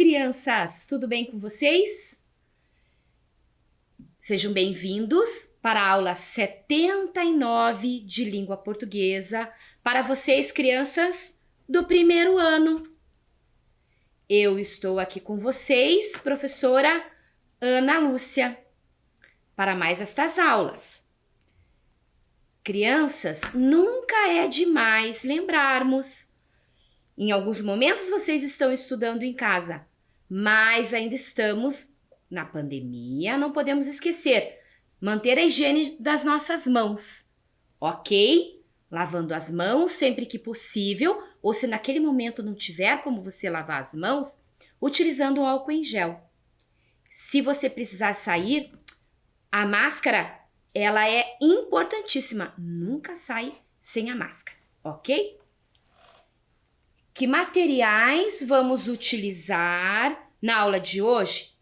crianças! Tudo bem com vocês? Sejam bem-vindos para a aula 79 de língua portuguesa para vocês, crianças do primeiro ano. Eu estou aqui com vocês, professora Ana Lúcia, para mais estas aulas. Crianças, nunca é demais lembrarmos. Em alguns momentos vocês estão estudando em casa, mas ainda estamos na pandemia, não podemos esquecer. Manter a higiene das nossas mãos, ok? Lavando as mãos sempre que possível, ou se naquele momento não tiver como você lavar as mãos, utilizando o álcool em gel. Se você precisar sair, a máscara, ela é importantíssima. Nunca sai sem a máscara, ok? Que materiais vamos utilizar na aula de hoje?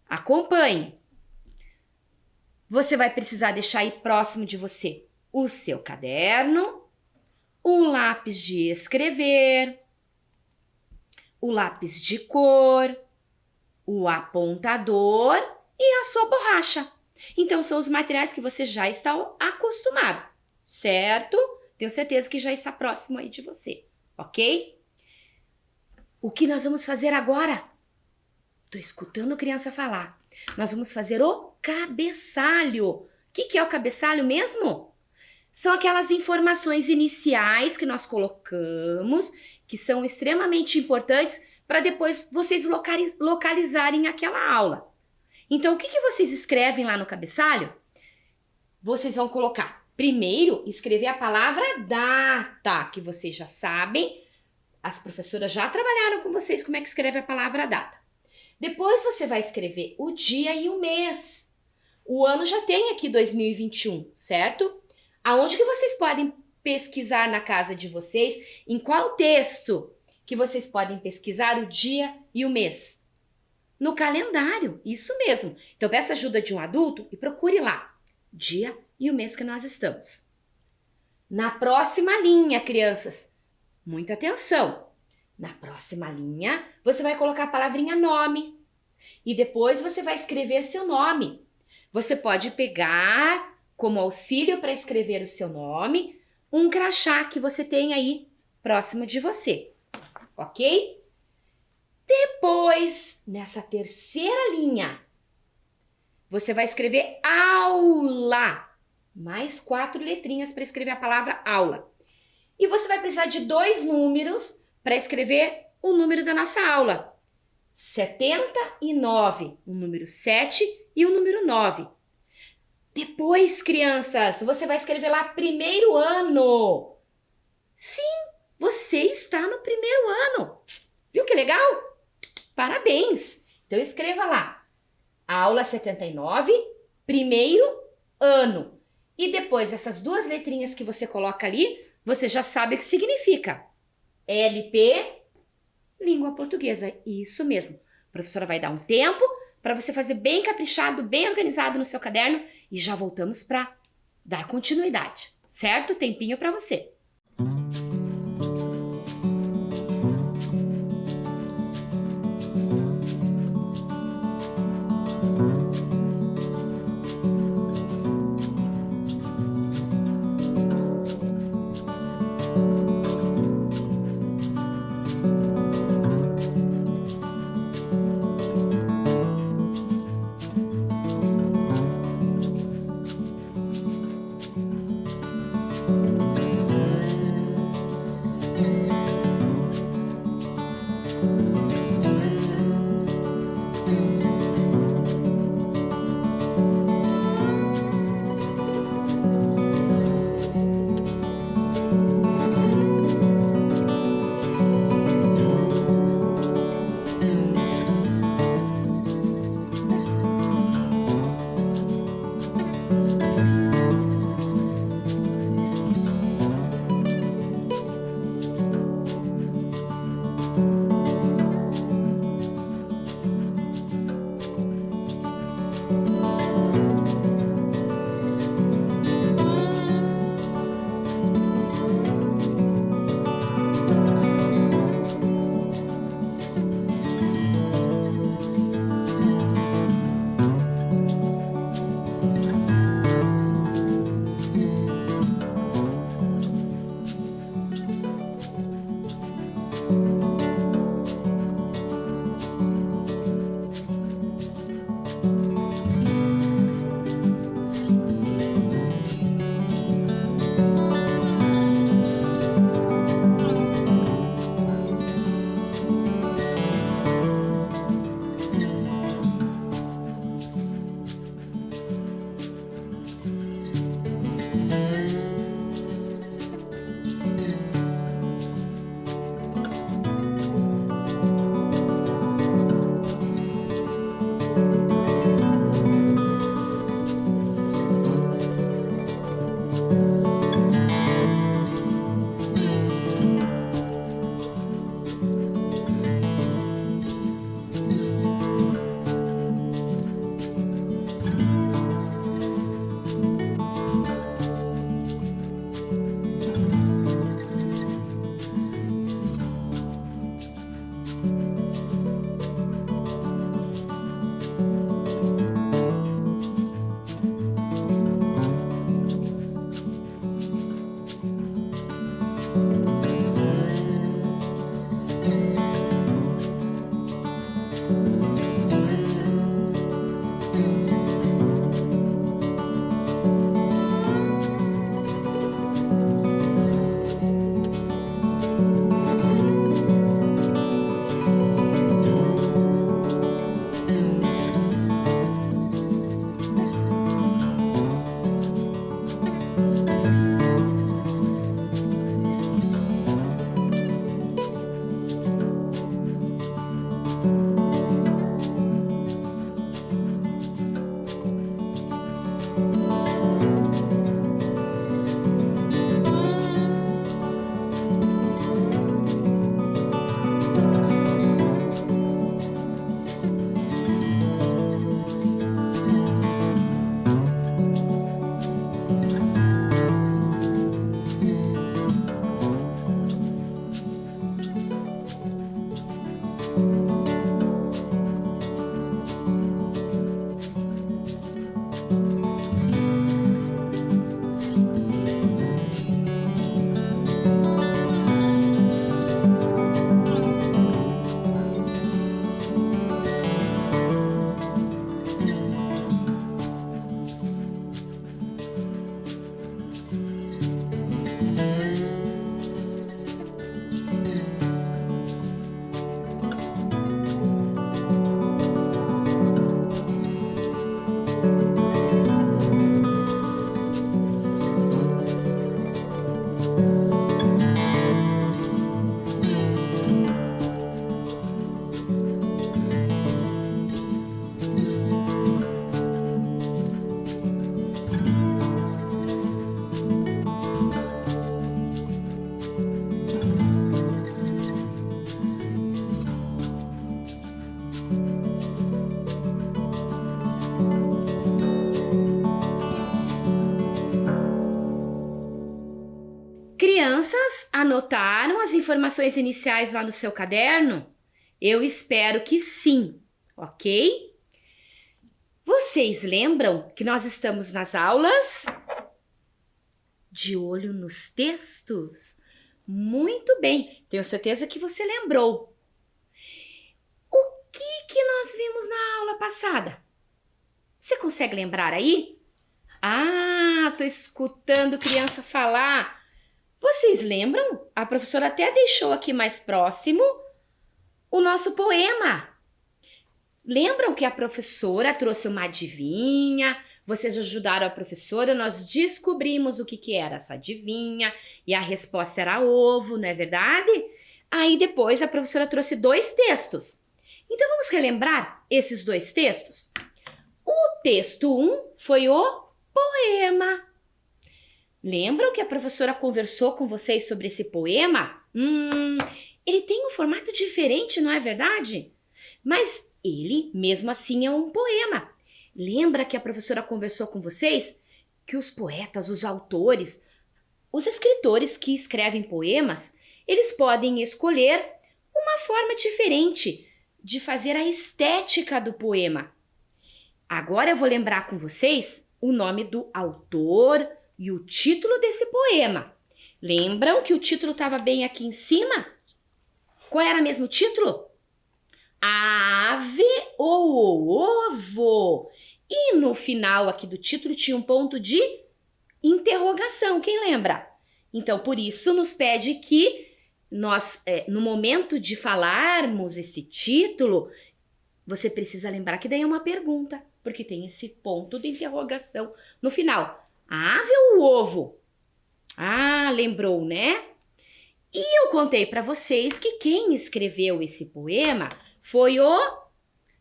Acompanhe. Você vai precisar deixar aí próximo de você o seu caderno, o lápis de escrever, o lápis de cor, o apontador e a sua borracha. Então, são os materiais que você já está acostumado, certo? Tenho certeza que já está próximo aí de você, ok? O que nós vamos fazer agora? Tô escutando criança falar. Nós vamos fazer o cabeçalho. O que é o cabeçalho mesmo? São aquelas informações iniciais que nós colocamos, que são extremamente importantes para depois vocês localizarem aquela aula. Então, o que vocês escrevem lá no cabeçalho? Vocês vão colocar, primeiro, escrever a palavra data, que vocês já sabem. As professoras já trabalharam com vocês como é que escreve a palavra data. Depois você vai escrever o dia e o mês. O ano já tem aqui 2021, certo? Aonde que vocês podem pesquisar na casa de vocês? Em qual texto que vocês podem pesquisar o dia e o mês? No calendário, isso mesmo. Então peça ajuda de um adulto e procure lá, dia e o mês que nós estamos. Na próxima linha, crianças, muita atenção. Na próxima linha, você vai colocar a palavrinha nome e depois você vai escrever seu nome. Você pode pegar como auxílio para escrever o seu nome um crachá que você tem aí próximo de você, ok? Depois, nessa terceira linha, você vai escrever aula, mais 4 letrinhas para escrever a palavra aula. E você vai precisar de 2 números para escrever o número da nossa aula. 79, o número 7 e o número 9. Depois, crianças, você vai escrever lá primeiro ano. Sim, você está no primeiro ano. Viu que legal? Parabéns! Então escreva lá, aula 79, primeiro ano. E depois essas 2 letrinhas que você coloca ali, você já sabe o que significa. LP, língua portuguesa. Isso mesmo. A professora vai dar um tempo para você fazer bem caprichado, bem organizado no seu caderno e já voltamos para dar continuidade, certo? Tempinho para você. Crianças, anotaram as informações iniciais lá no seu caderno? Eu espero que sim, ok? Vocês lembram que nós estamos nas aulas? De olho nos textos? Muito bem, tenho certeza que você lembrou. O que nós vimos na aula passada? Você consegue lembrar aí? Ah, tô escutando criança falar. Vocês lembram? A professora até deixou aqui mais próximo o nosso poema. Lembram que a professora trouxe uma adivinha? Vocês ajudaram a professora, nós descobrimos o que era essa adivinha e a resposta era ovo, não é verdade? Aí depois a professora trouxe 2 textos. Então vamos relembrar esses 2 textos? O texto 1 foi o poema. Lembram que a professora conversou com vocês sobre esse poema? Ele tem um formato diferente, não é verdade? Mas ele, mesmo assim, é um poema. Lembra que a professora conversou com vocês que os poetas, os autores, os escritores que escrevem poemas, eles podem escolher uma forma diferente de fazer a estética do poema. Agora eu vou lembrar com vocês o nome do autor e o título desse poema. Lembram que o título estava bem aqui em cima? Qual era mesmo o título? A ave ou o ovo? E no final aqui do título tinha um ponto de interrogação, quem lembra? Então, por isso nos pede que nós, no momento de falarmos esse título, você precisa lembrar que daí é uma pergunta, porque tem esse ponto de interrogação no final. A ave ou o ovo? Ah, lembrou, né? E eu contei para vocês que quem escreveu esse poema foi o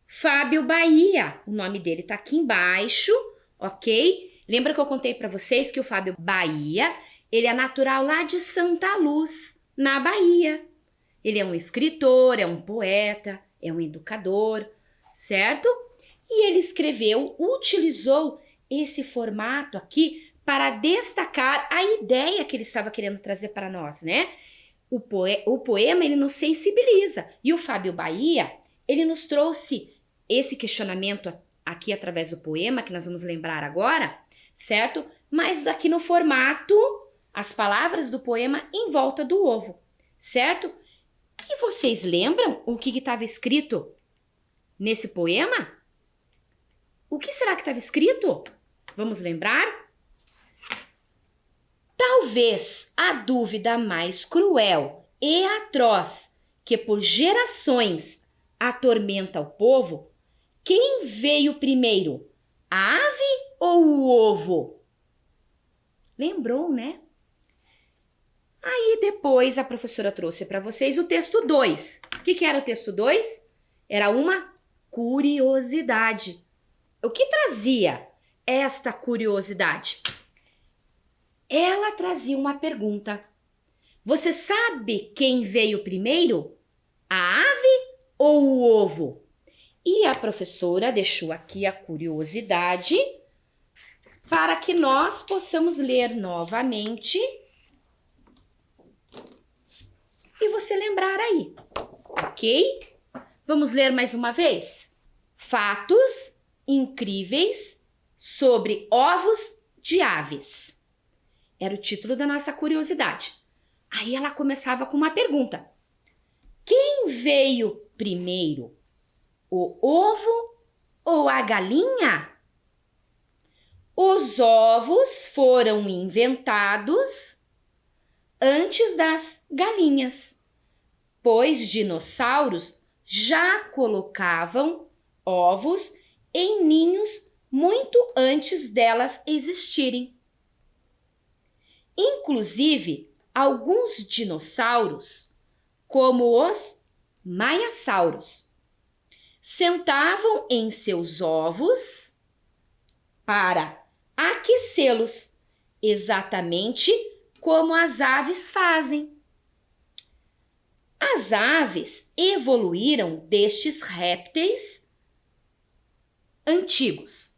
Fábio Bahia. O nome dele tá aqui embaixo, ok? Lembra que eu contei para vocês que o Fábio Bahia, ele é natural lá de Santa Luz, na Bahia. Ele é um escritor, é um poeta, é um educador, certo? E ele utilizou esse formato aqui para destacar a ideia que ele estava querendo trazer para nós, né? O poema, ele nos sensibiliza. E o Fábio Bahia, ele nos trouxe esse questionamento aqui através do poema, que nós vamos lembrar agora, certo? Mas aqui no formato, as palavras do poema em volta do ovo, certo? E vocês lembram o que estava escrito nesse poema? O que será que estava escrito? Vamos lembrar? Talvez a dúvida mais cruel e atroz que por gerações atormenta o povo: quem veio primeiro, a ave ou o ovo? Lembrou, né? Aí depois a professora trouxe para vocês o texto 2. O que era o texto 2? Era uma curiosidade. O que trazia esta curiosidade? Ela trazia uma pergunta. Você sabe quem veio primeiro? A ave ou o ovo? E a professora deixou aqui a curiosidade para que nós possamos ler novamente e você lembrar aí, ok? Vamos ler mais uma vez? Fatos incríveis sobre ovos de aves. Era o título da nossa curiosidade. Aí ela começava com uma pergunta. Quem veio primeiro? O ovo ou a galinha? Os ovos foram inventados antes das galinhas, pois dinossauros já colocavam ovos em ninhos muito antes delas existirem. Inclusive, alguns dinossauros, como os maiasauros, sentavam em seus ovos para aquecê-los, exatamente como as aves fazem. As aves evoluíram destes répteis antigos.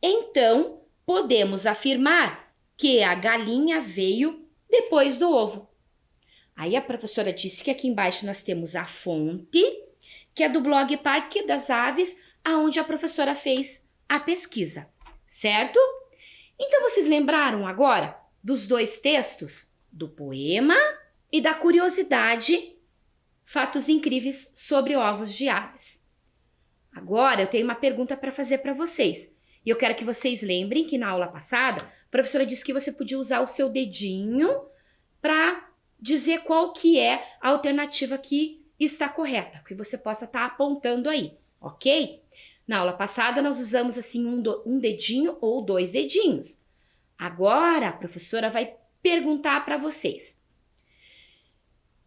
Então, podemos afirmar que a galinha veio depois do ovo. Aí a professora disse que aqui embaixo nós temos a fonte, que é do blog Parque das Aves, aonde a professora fez a pesquisa, certo? Então vocês lembraram agora dos dois textos, do poema e da curiosidade, fatos incríveis sobre ovos de aves. Agora eu tenho uma pergunta para fazer para vocês. E eu quero que vocês lembrem que na aula passada, a professora disse que você podia usar o seu dedinho para dizer qual que é a alternativa que está correta, que você possa estar apontando aí, ok? Na aula passada nós usamos assim um dedinho ou 2 dedinhos. Agora a professora vai perguntar para vocês.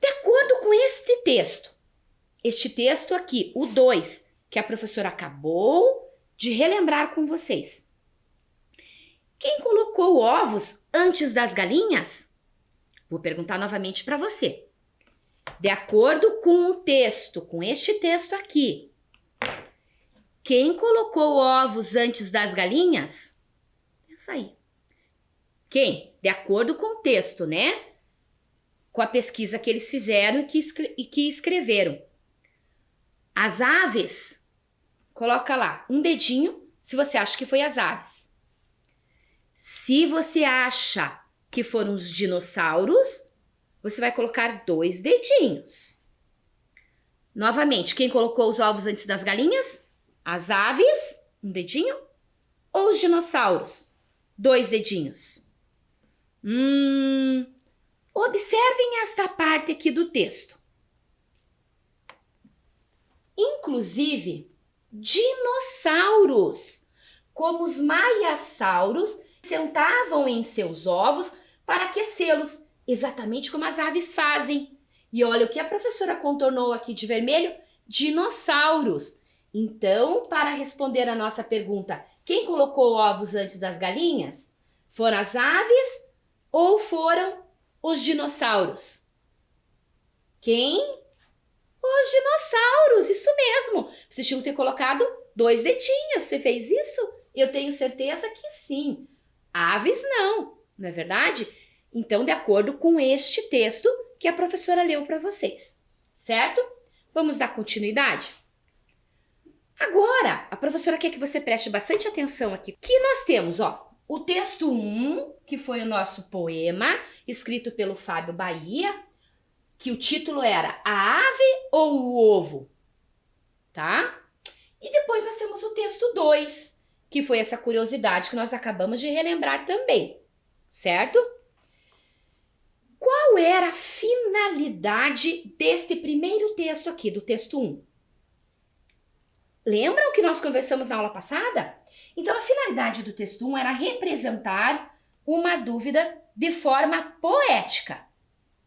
De acordo com este texto aqui, o 2, que a professora acabou de relembrar com vocês. Quem colocou ovos antes das galinhas? Vou perguntar novamente para você. De acordo com o texto, com este texto aqui, quem colocou ovos antes das galinhas? Pensa aí. Quem? De acordo com o texto, né? Com a pesquisa que eles fizeram e que escreveram. As aves, coloca lá um dedinho se você acha que foi as aves. Se você acha que foram os dinossauros, você vai colocar 2 dedinhos. Novamente, quem colocou os ovos antes das galinhas? As aves, um dedinho, ou os dinossauros? 2 dedinhos. Observem esta parte aqui do texto. Inclusive, dinossauros, como os maiasauros, sentavam em seus ovos para aquecê-los, exatamente como as aves fazem. E olha o que a professora contornou aqui de vermelho: dinossauros. Então, para responder a nossa pergunta, quem colocou ovos antes das galinhas? Foram as aves ou foram os dinossauros? Quem? Os dinossauros, isso mesmo. Vocês tinham que ter colocado 2 dedinhos. Você fez isso? Eu tenho certeza que sim. Aves não é verdade? Então, de acordo com este texto que a professora leu para vocês, certo? Vamos dar continuidade? Agora, a professora quer que você preste bastante atenção aqui. Que nós temos, o texto 1, que foi o nosso poema, escrito pelo Fábio Bahia, que o título era A Ave ou o Ovo? Tá? E 2, que foi essa curiosidade que nós acabamos de relembrar também, certo? Qual era a finalidade deste primeiro texto aqui, do texto 1? Lembram que nós conversamos na aula passada? Então, a finalidade do texto 1 era representar uma dúvida de forma poética,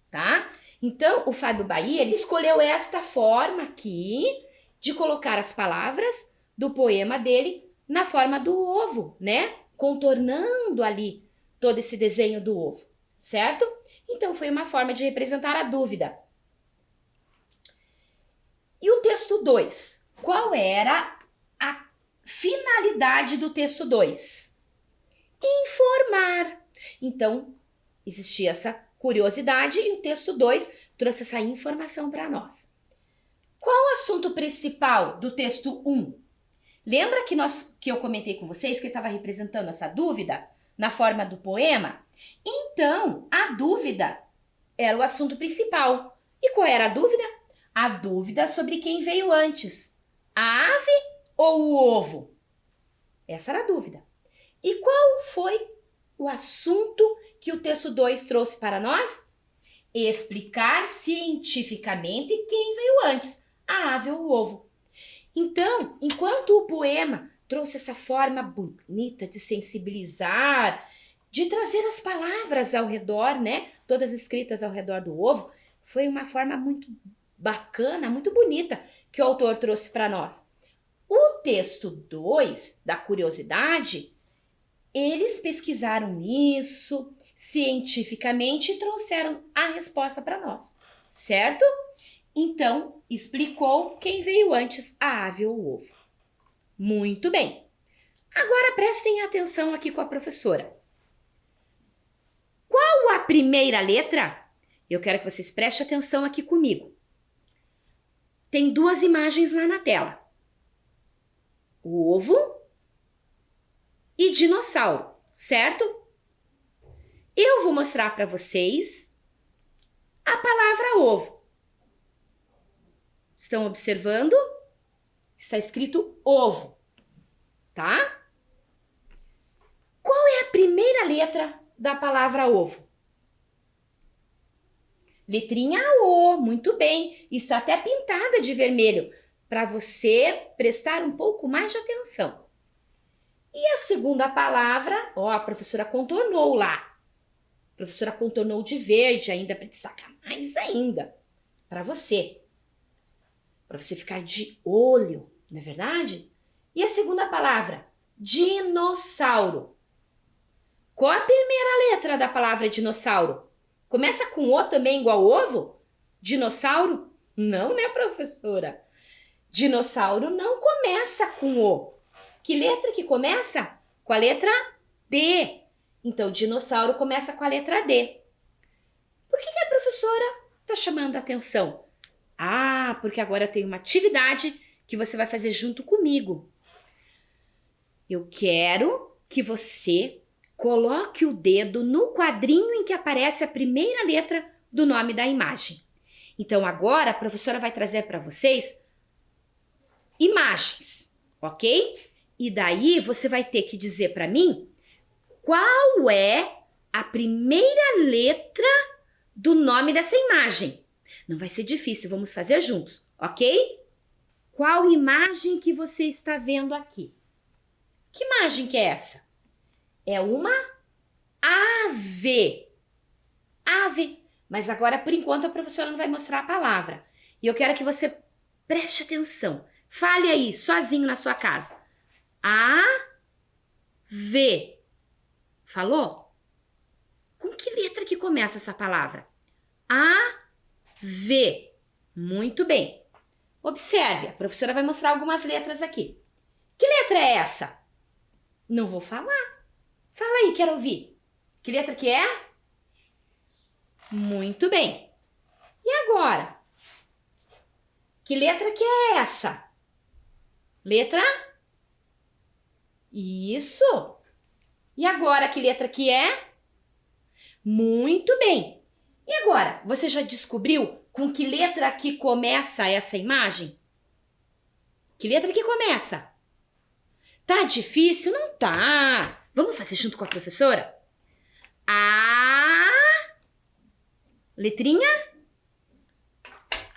tá? Então, o Fábio Bahia, ele escolheu esta forma aqui de colocar as palavras do poema dele na forma do ovo, né? Contornando ali todo esse desenho do ovo, certo? Então, foi uma forma de representar a dúvida. E o texto 2? Qual era a finalidade do texto 2? Informar. Então, existia essa curiosidade e o texto 2 trouxe essa informação para nós. Qual o assunto principal do texto 1? Lembra que eu comentei com vocês que ele estava representando essa dúvida na forma do poema? Então, a dúvida era o assunto principal. E qual era a dúvida? A dúvida sobre quem veio antes, a ave ou o ovo? Essa era a dúvida. E qual foi o assunto que o texto 2 trouxe para nós? Explicar cientificamente quem veio antes, a ave ou o ovo. Então, enquanto o poema trouxe essa forma bonita de sensibilizar, de trazer as palavras ao redor, né? Todas escritas ao redor do ovo, foi uma forma muito bacana, muito bonita que o autor trouxe para nós. O texto 2, da curiosidade, eles pesquisaram isso cientificamente e trouxeram a resposta para nós, certo? Então, explicou quem veio antes, a ave ou o ovo. Muito bem. Agora prestem atenção aqui com a professora. Qual a primeira letra? Eu quero que vocês prestem atenção aqui comigo. Tem duas imagens lá na tela. Ovo e dinossauro, certo? Eu vou mostrar para vocês a palavra ovo. Estão observando? Está escrito ovo, tá? Qual é a primeira letra da palavra ovo? Letrinha O, muito bem. Está até pintada de vermelho, para você prestar um pouco mais de atenção. E a segunda palavra, ó, a professora contornou lá. A professora contornou de verde ainda para destacar mais ainda para você. Para você ficar de olho, não é verdade? E a segunda palavra, dinossauro. Qual a primeira letra da palavra dinossauro? Começa com O também, igual ovo? Dinossauro? Não, né, professora? Dinossauro não começa com O. Que letra que começa? Com a letra D. Então, dinossauro começa com a letra D. Por que a professora está chamando a atenção? Ah, porque agora eu tenho uma atividade que você vai fazer junto comigo. Eu quero que você coloque o dedo no quadrinho em que aparece a primeira letra do nome da imagem. Então, agora a professora vai trazer para vocês imagens, ok? E daí você vai ter que dizer para mim qual é a primeira letra do nome dessa imagem. Não vai ser difícil, vamos fazer juntos, ok? Qual imagem que você está vendo aqui? Que imagem que é essa? É uma ave. Ave. Mas agora, por enquanto, a professora não vai mostrar a palavra. E eu quero que você preste atenção. Fale aí, sozinho na sua casa. A-V. Falou? Com que letra que começa essa palavra? A-V. Muito bem. Observe, a professora vai mostrar algumas letras aqui. Que letra é essa? Não vou falar. Fala aí, quero ouvir. Que letra que é? Muito bem. E agora? Que letra que é essa? Letra? Isso. E agora, que letra que é? Muito bem. E agora, você já descobriu com que letra que começa essa imagem? Que letra que começa? Tá difícil? Não tá. Vamos fazer junto com a professora? A letrinha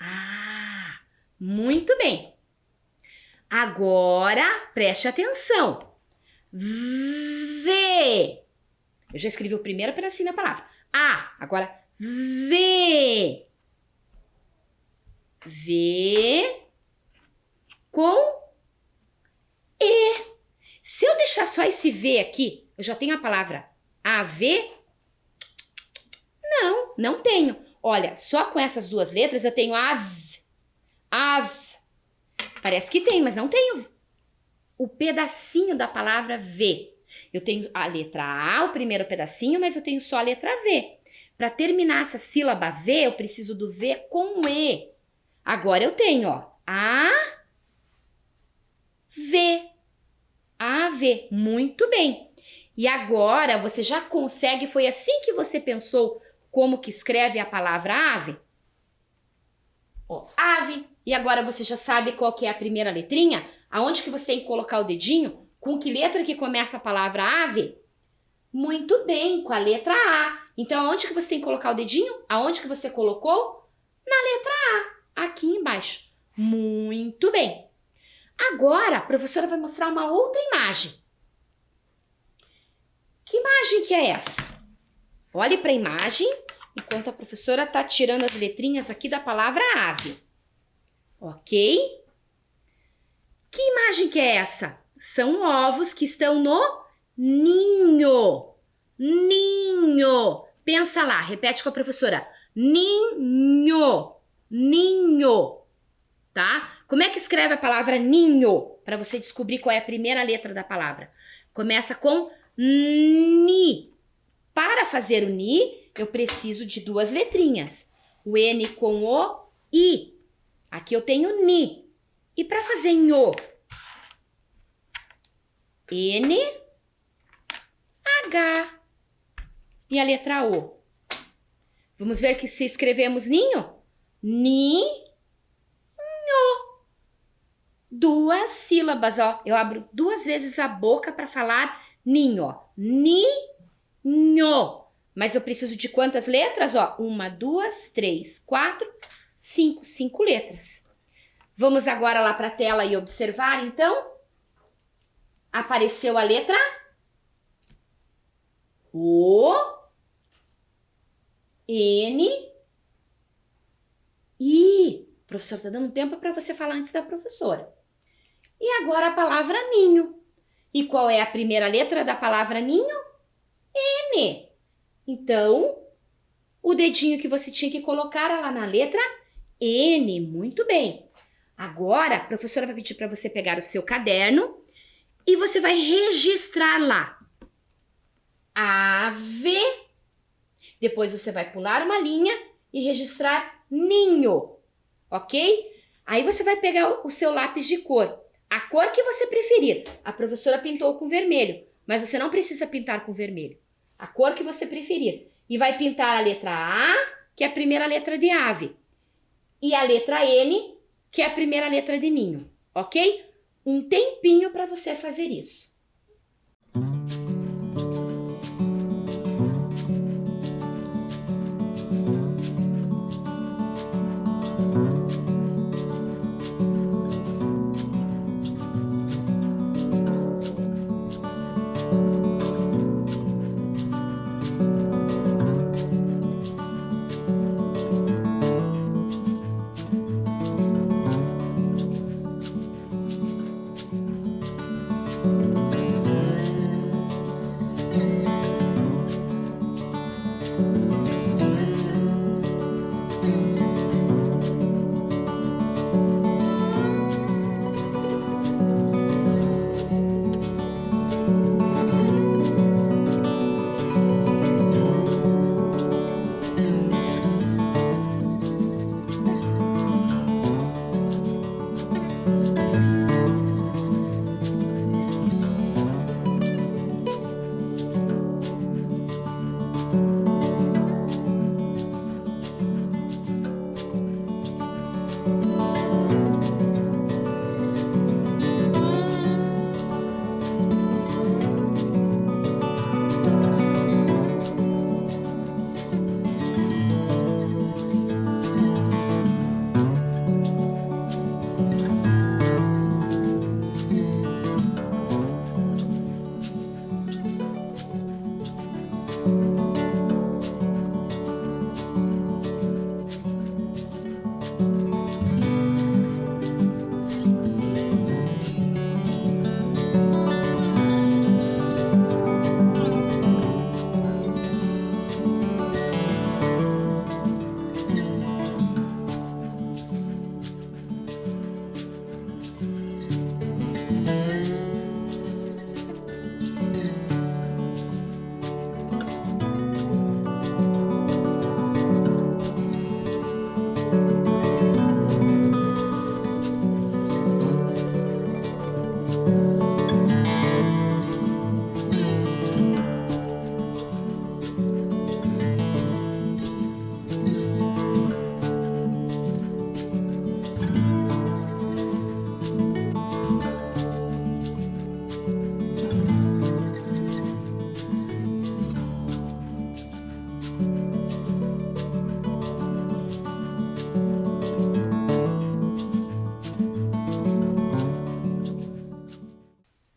A. Muito bem. Agora, preste atenção. V. Eu já escrevi o primeiro pedacinho da palavra. A. Agora, V. V com E. Se eu deixar só esse V aqui, eu já tenho a palavra AV? Não, não tenho. Olha, só com essas duas letras eu tenho AV. AV. Parece que tem, mas não tenho o pedacinho da palavra V. Eu tenho a letra A, o primeiro pedacinho, mas eu tenho só a letra V. Para terminar essa sílaba V, eu preciso do V com E. Agora eu tenho, ó, A, V. AV. Muito bem. E agora você já consegue, foi assim que você pensou como que escreve a palavra ave? Ó, ave. E agora você já sabe qual que é a primeira letrinha? Aonde que você tem que colocar o dedinho? Com que letra que começa a palavra ave? Muito bem, com a letra A. Então, aonde que você tem que colocar o dedinho? Aonde que você colocou? Na letra A, aqui embaixo. Muito bem. Agora, a professora vai mostrar uma outra imagem. Que imagem que é essa? Olhe para a imagem, enquanto a professora está tirando as letrinhas aqui da palavra ave. Ok? Que imagem que é essa? São ovos que estão no ninho. Ninho. Pensa lá, repete com a professora. Ninho. Ninho. Tá? Como é que escreve a palavra ninho? Para você descobrir qual é a primeira letra da palavra. Começa com ni. Para fazer o ni, eu preciso de duas letrinhas. O N com o I. Aqui eu tenho ni. E para fazer nho? N, H. E a letra O. Vamos ver que se escrevemos ninho? Ni, nho. Duas sílabas, ó. Eu abro duas vezes a boca para falar ninho, ó. Ni, nho. Mas eu preciso de quantas letras, ó? 1, 2, 3, 4, 5. 5 letras. Vamos agora lá para a tela e observar, então. Apareceu a letra O, N, I. O professor está dando tempo para você falar antes da professora. E agora a palavra ninho. E qual é a primeira letra da palavra ninho? N. Então, o dedinho que você tinha que colocar lá na letra N. Muito bem. Agora, a professora vai pedir para você pegar o seu caderno e você vai registrar lá. Ave. Depois você vai pular uma linha e registrar ninho. Ok? Aí você vai pegar o seu lápis de cor. A cor que você preferir. A professora pintou com vermelho, mas você não precisa pintar com vermelho. A cor que você preferir. E vai pintar a letra A, que é a primeira letra de ave. E a letra N, que é a primeira letra de ninho. Ok? Um tempinho para você fazer isso.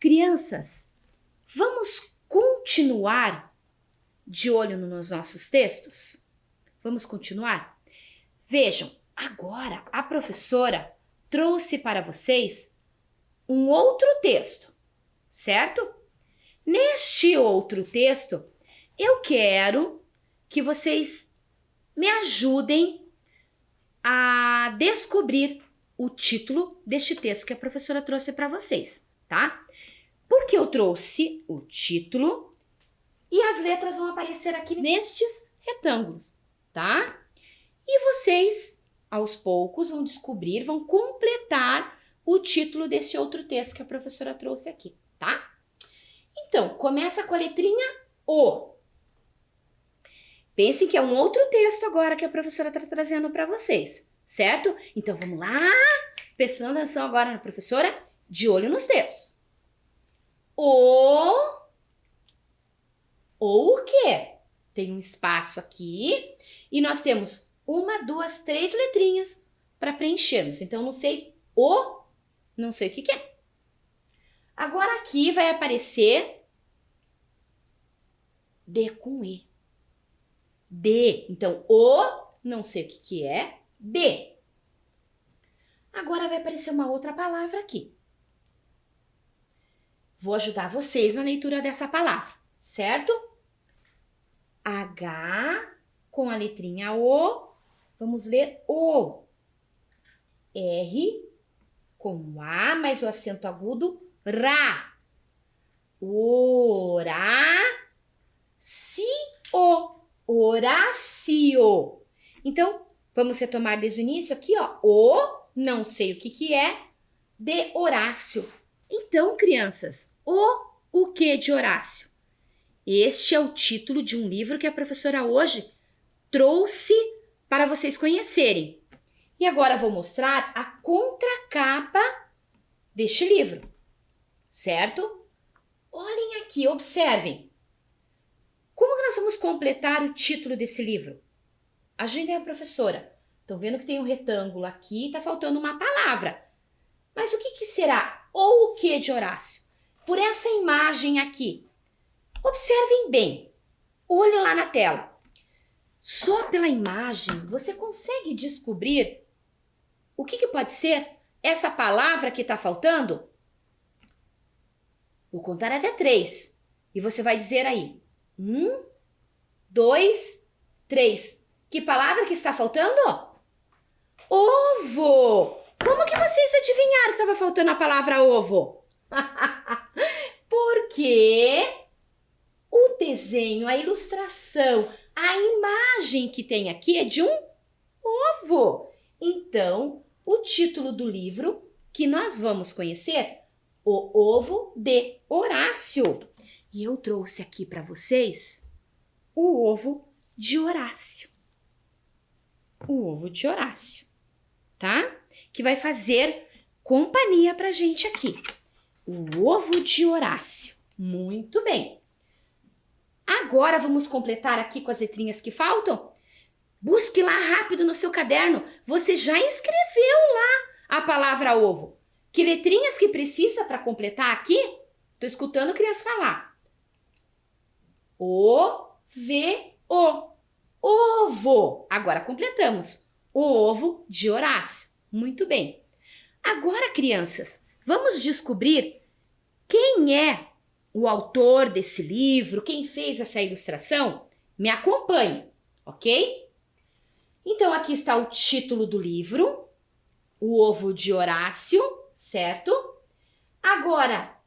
Crianças, vamos continuar de olho nos nossos textos? Vamos continuar? Vejam, agora a professora trouxe para vocês um outro texto, certo? Neste outro texto, eu quero que vocês me ajudem a descobrir o título deste texto que a professora trouxe para vocês, tá? Porque eu trouxe o título e as letras vão aparecer aqui nestes retângulos, tá? E vocês, aos poucos, vão descobrir, vão completar o título desse outro texto que a professora trouxe aqui, tá? Então, começa com a letrinha O. Pensem que é um outro texto agora que a professora está trazendo para vocês, certo? Então, vamos lá, prestando atenção agora na professora, de olho nos textos. O quê? Tem um espaço aqui e nós temos 1, 2, 3 letrinhas para preenchermos. Então, não sei o que é. Agora aqui vai aparecer D com E. D. Então, não sei o que é, D. Agora vai aparecer uma outra palavra aqui. Vou ajudar vocês na leitura dessa palavra, certo? H com a letrinha O, vamos ler O. R com o A, mais o acento agudo, Rá. Horácio. Então, vamos retomar desde o início aqui, ó. Não sei o que é, de Horácio. Então, crianças, o que de Horácio? Este é o título de um livro que a professora hoje trouxe para vocês conhecerem. E agora vou mostrar a contracapa deste livro, certo? Olhem aqui, observem. Como que nós vamos completar o título desse livro? Ajudem a professora. Estão vendo que tem um retângulo aqui e está faltando uma palavra. Mas o que será o que de Horácio? Por essa imagem aqui. Observem bem. Olhem lá na tela. Só pela imagem você consegue descobrir o que pode ser essa palavra que está faltando? Vou contar até 3. E você vai dizer aí. 1, 2, 3. Que palavra que está faltando? Ovo! Como que vocês adivinharam que estava faltando a palavra ovo? Porque o desenho, a ilustração, a imagem que tem aqui é de um ovo. Então, o título do livro que nós vamos conhecer, O Ovo de Horácio. E eu trouxe aqui para vocês o ovo de Horácio. O ovo de Horácio, tá? Que vai fazer companhia pra gente aqui. O ovo de Horácio. Muito bem. Agora vamos completar aqui com as letrinhas que faltam? Busque lá rápido no seu caderno. Você já escreveu lá a palavra ovo. Que letrinhas que precisa para completar aqui? Tô escutando crianças falar. O-V-O. Ovo. Agora completamos. O ovo de Horácio. Muito bem. Agora, crianças, vamos descobrir quem é o autor desse livro, quem fez essa ilustração. Me acompanhe, ok? Então, aqui está o título do livro, O Ovo de Horácio, certo? Agora,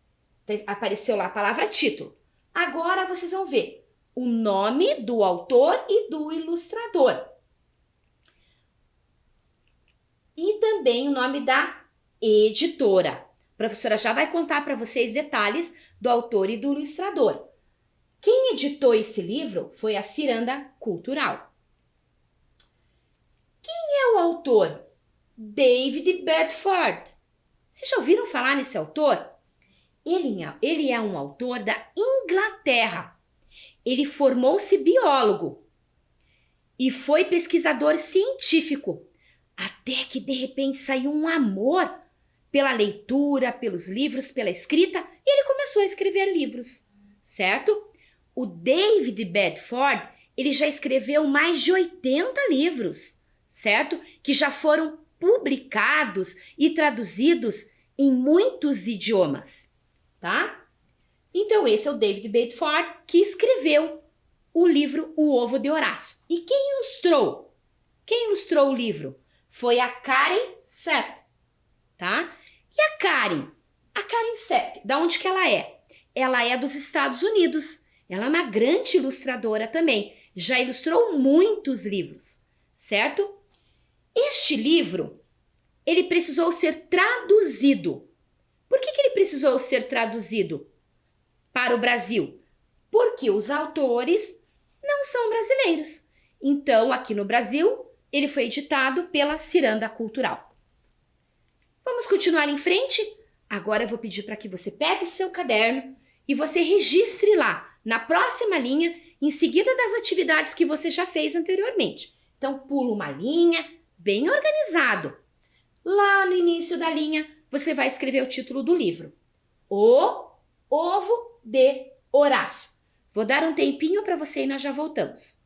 apareceu lá a palavra título. Agora vocês vão ver o nome do autor e do ilustrador. E também o nome da editora. A professora já vai contar para vocês detalhes do autor e do ilustrador. Quem editou esse livro foi a Ciranda Cultural. Quem é o autor? David Bedford. Vocês já ouviram falar nesse autor? Ele é um autor da Inglaterra. Ele formou-se biólogo e foi pesquisador científico, até que de repente saiu um amor pela leitura, pelos livros, pela escrita, e ele começou a escrever livros, certo? O David Bedford, ele já escreveu mais de 80 livros, certo? Que já foram publicados e traduzidos em muitos idiomas, tá? Então esse é o David Bedford que escreveu o livro O Ovo de Horácio. E quem ilustrou? Quem ilustrou o livro? Foi a Karen Sepp, tá? E a Karen Sepp, da onde que ela é? Ela é dos Estados Unidos. Ela é uma grande ilustradora também. Já ilustrou muitos livros, certo? Este livro, ele precisou ser traduzido. Por que ele precisou ser traduzido para o Brasil? Porque os autores não são brasileiros. Então, aqui no Brasil, ele foi editado pela Ciranda Cultural. Vamos continuar em frente? Agora eu vou pedir para que você pegue seu caderno e você registre lá, na próxima linha, em seguida das atividades que você já fez anteriormente. Então, pula uma linha, bem organizado. Lá no início da linha, você vai escrever o título do livro. O Ovo de Horácio. Vou dar um tempinho para você e nós já voltamos.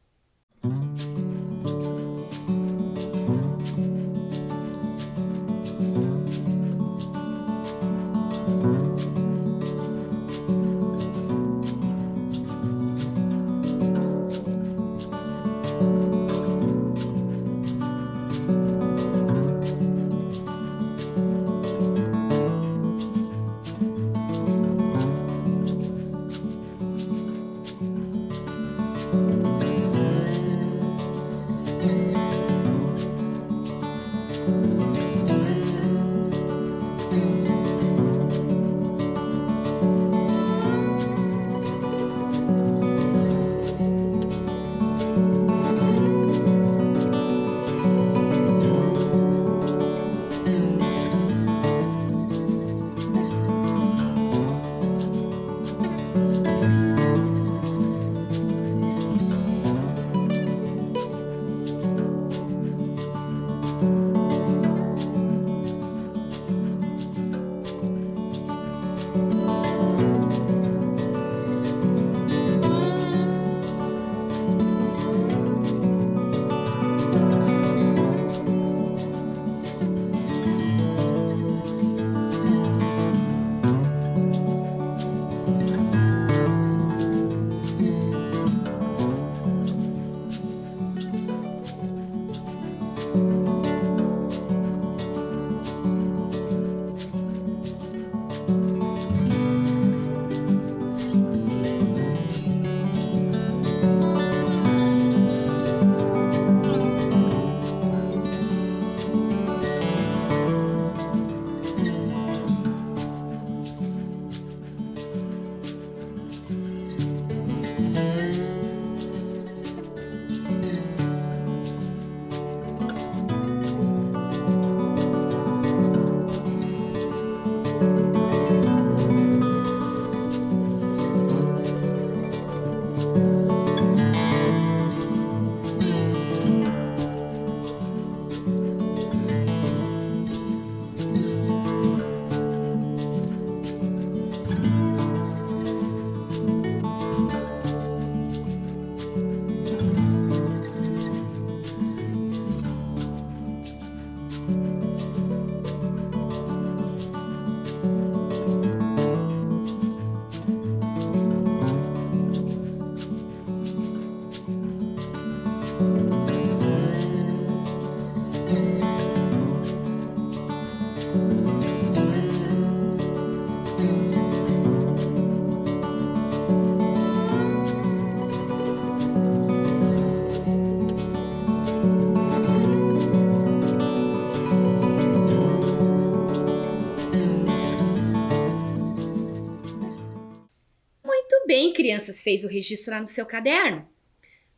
Bem, crianças, fez o registro lá no seu caderno?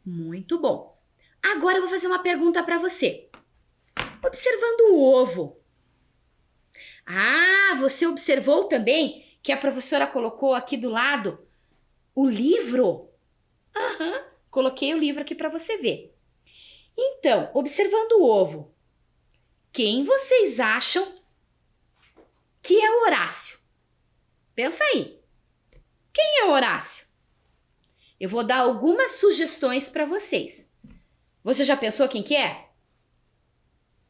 Muito bom. Agora eu vou fazer uma pergunta para você. Observando o ovo. Ah, você observou também que a professora colocou aqui do lado o livro? Aham, coloquei o livro aqui para você ver. Então, observando o ovo, quem vocês acham que é o Horácio? Pensa aí. Quem é Horácio? Eu vou dar algumas sugestões para vocês. Você já pensou quem que é?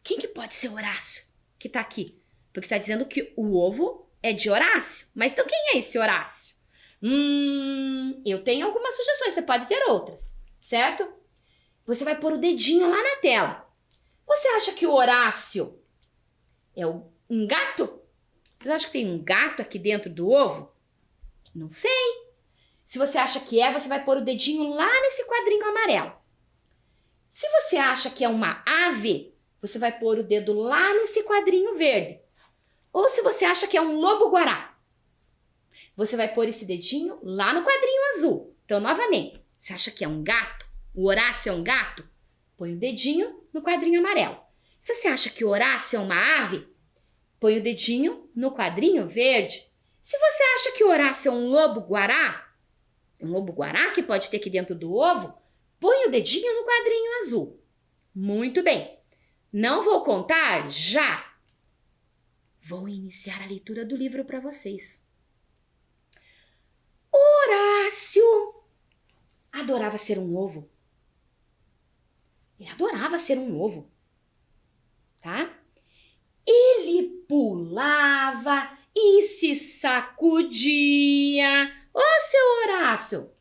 Quem que pode ser Horácio que tá aqui? Porque tá dizendo que o ovo é de Horácio. Mas então quem é esse Horácio? Eu tenho algumas sugestões, você pode ter outras, certo? Você vai pôr o dedinho lá na tela. Você acha que o Horácio é um gato? Você acha que tem um gato aqui dentro do ovo? Não sei. Se você acha que é, você vai pôr o dedinho lá nesse quadrinho amarelo. Se você acha que é uma ave, você vai pôr o dedo lá nesse quadrinho verde. Ou se você acha que é um lobo-guará, você vai pôr esse dedinho lá no quadrinho azul. Então, novamente, você acha que é um gato? O Horácio é um gato? Põe o dedinho no quadrinho amarelo. Se você acha que o Horácio é uma ave, põe o dedinho no quadrinho verde. Se você acha que o Horácio é um lobo-guará que pode ter aqui dentro do ovo, põe o dedinho no quadrinho azul. Muito bem. Não vou contar já. Vou iniciar a leitura do livro para vocês. Horácio adorava ser um ovo. Ele adorava ser um ovo, tá? Ele pulava e se sacudia. Ô, seu Horácio!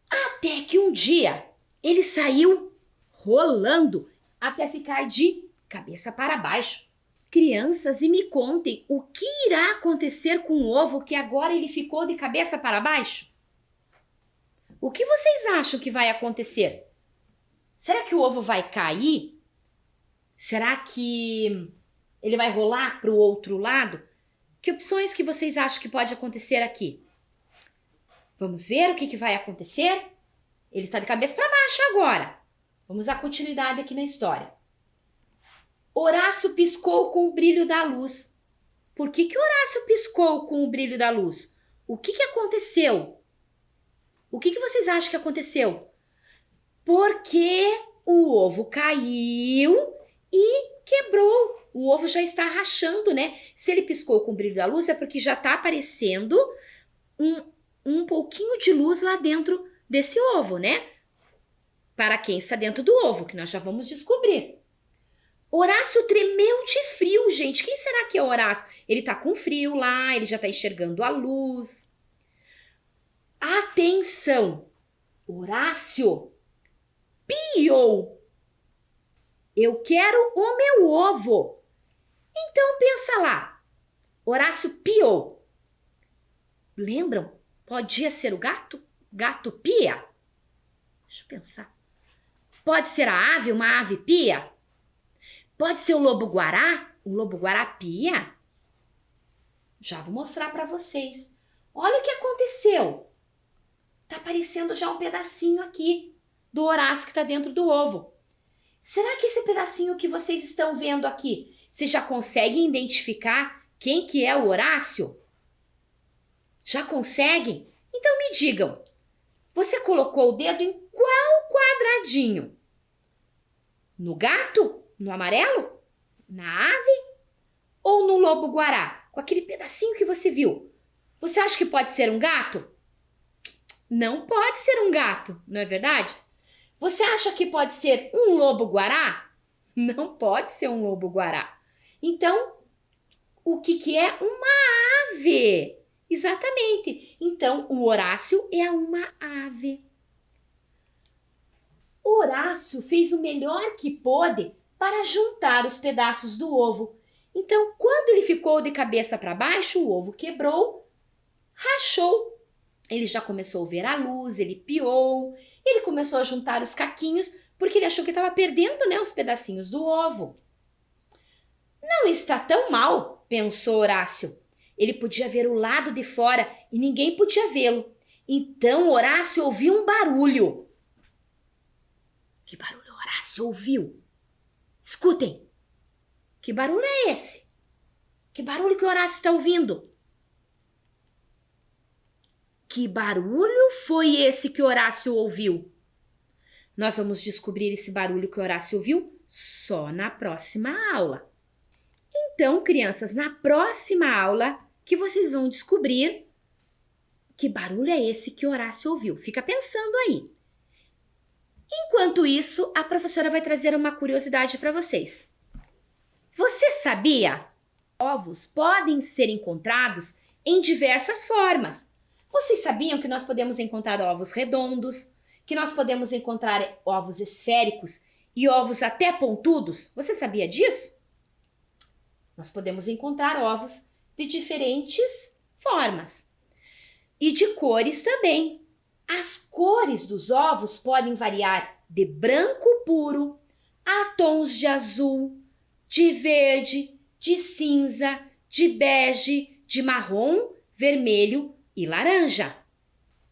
Até que um dia ele saiu rolando até ficar de cabeça para baixo. Crianças, e me contem o que irá acontecer com o ovo que agora ele ficou de cabeça para baixo? O que vocês acham que vai acontecer? Será que o ovo vai cair? Será que ele vai rolar para o outro lado? Que opções que vocês acham que pode acontecer aqui? Vamos ver o que vai acontecer? Ele está de cabeça para baixo agora. Vamos dar continuidade aqui na história. Horácio piscou com o brilho da luz. Por que Horácio piscou com o brilho da luz? O que aconteceu? O que vocês acham que aconteceu? Porque o ovo caiu e quebrou. O ovo já está rachando, né? Se ele piscou com o brilho da luz é porque já está aparecendo um pouquinho de luz lá dentro desse ovo, né? Para quem está dentro do ovo, que nós já vamos descobrir. Horácio tremeu de frio, gente. Quem será que é Horácio? Ele tá com frio lá, ele já tá enxergando a luz. Atenção! Horácio piou. Eu quero o meu ovo. Então pensa lá. Horácio piou. Lembram? Podia ser o gato? Gato pia? Deixa eu pensar. Pode ser a ave, uma ave pia? Pode ser o lobo-guará? O lobo-guará pia? Já vou mostrar para vocês. Olha o que aconteceu. Tá aparecendo já um pedacinho aqui do Horácio que tá dentro do ovo. Será que esse pedacinho que vocês estão vendo aqui, vocês já conseguem identificar quem que é o Horácio? Já conseguem? Então me digam, você colocou o dedo em qual quadradinho? No gato? No amarelo? Na ave? Ou no lobo-guará? Com aquele pedacinho que você viu. Você acha que pode ser um gato? Não pode ser um gato, não é verdade? Você acha que pode ser um lobo-guará? Não pode ser um lobo-guará. Então, o que é uma ave? Exatamente. Então, o Horácio é uma ave. Horácio fez o melhor que pôde para juntar os pedaços do ovo. Então, quando ele ficou de cabeça para baixo, o ovo quebrou, rachou. Ele já começou a ver a luz, ele piou, ele começou a juntar os caquinhos, porque ele achou que estava perdendo, né, os pedacinhos do ovo. Não está tão mal, pensou Horácio. Ele podia ver o lado de fora e ninguém podia vê-lo. Então Horácio ouviu um barulho. Que barulho Horácio ouviu? Escutem! Que barulho é esse? Que barulho que Horácio está ouvindo? Que barulho foi esse que Horácio ouviu? Nós vamos descobrir esse barulho que Horácio ouviu só na próxima aula. Então, crianças, na próxima aula que vocês vão descobrir Que barulho é esse que Horácio ouviu? Fica pensando aí. Enquanto isso, a professora vai trazer uma curiosidade para vocês. Você sabia? Ovos podem ser encontrados em diversas formas. Vocês sabiam que nós podemos encontrar ovos redondos, que nós podemos encontrar ovos esféricos e ovos até pontudos? Você sabia disso? Nós podemos encontrar ovos de diferentes formas e de cores também. As cores dos ovos podem variar de branco puro a tons de azul, de verde, de cinza, de bege, de marrom, vermelho e laranja.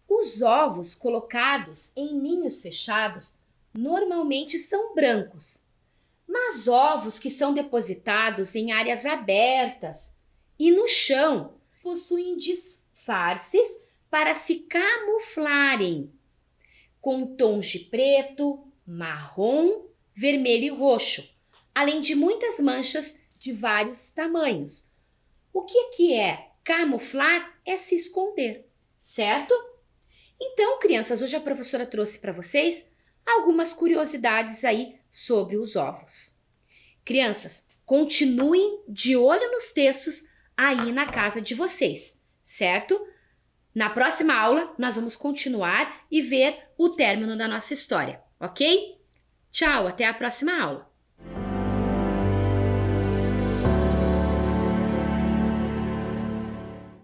Os ovos colocados em ninhos fechados normalmente são brancos, mas ovos que são depositados em áreas abertas e no chão possuem disfarces para se camuflarem, com tons de preto, marrom, vermelho e roxo, além de muitas manchas de vários tamanhos. O que é camuflar? É se esconder, certo? Então, crianças, hoje a professora trouxe para vocês algumas curiosidades aí sobre os ovos. Crianças, continuem de olho nos textos aí na casa de vocês, certo? Na próxima aula, nós vamos continuar e ver o término da nossa história, ok? Tchau, até a próxima aula!